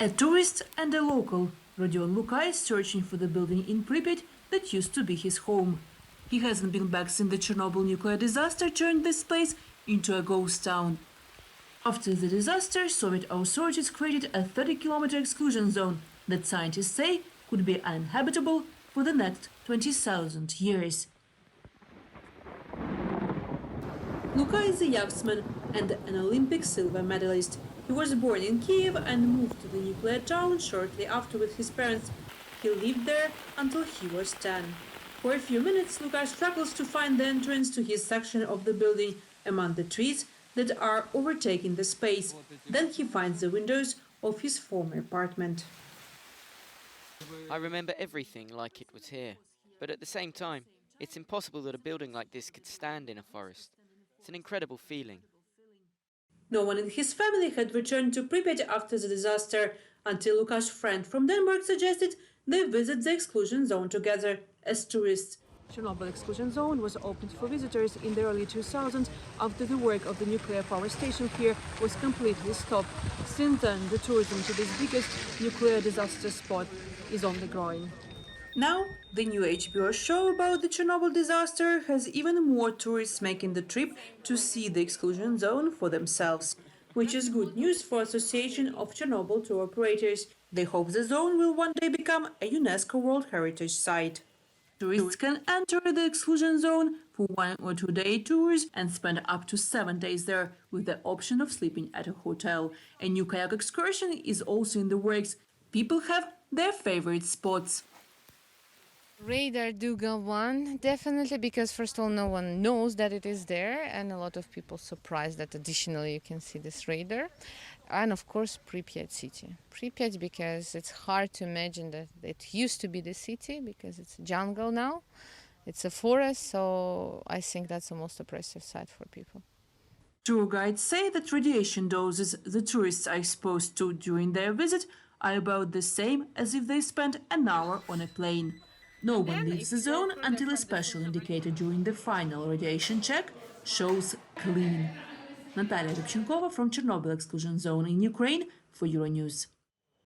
A tourist and a local, RODION LUKA is searching for the building in Pripyat that used to be his home. He hasn't been back since the Chernobyl nuclear disaster turned this place into a ghost town. After the disaster, Soviet authorities created a 30-kilometer exclusion zone that scientists say could be uninhabitable for the next 20,000 years. LUKA is a yachtsman and an Olympic silver medalist. He was born in Kiev and moved to the nuclear town shortly after with his parents. He lived there until he was 10. For a few minutes, LUKA struggles to find the entrance to his section of the building among the trees that are overtaking the space. Then he finds the windows of his former apartment. I remember everything like it was here, but at the same time, it's impossible that a building like this could stand in a forest. It's an incredible feeling. No one in his family had returned to Pripyat after the disaster, until LUKA's friend from Denmark suggested they visit the exclusion zone together as tourists. Chernobyl exclusion zone was opened for visitors in the early 2000s after the work of the nuclear power station here was completely stopped. Since then, the tourism to this biggest nuclear disaster spot is on the growing. Now, the new HBO show about the Chernobyl disaster has even more tourists making the trip to see the exclusion zone for themselves, which is good news for Association of Chernobyl tour operators. They hope the zone will one day become a UNESCO World Heritage Site. Tourists can enter the exclusion zone for 1 or 2 day tours and spend up to 7 days there with the option of sleeping at a hotel. A new kayak excursion is also in the works. People have their favorite spots. Radar do go on, definitely, because first of all, no one knows that it is there, and a lot of people surprised that additionally you can see this radar. And of course, Pripyat city. Pripyat, because it's hard to imagine that it used to be the city, because it's a jungle now. It's a forest, so I think that's the most oppressive side for people. Tour guides say that radiation doses the tourists are exposed to during their visit are about the same as if they spent an hour on a plane. No one leaves the zone until a special indicator during the final radiation check shows clean. Natalia Rybchenkova from Chernobyl exclusion zone in Ukraine for Euronews.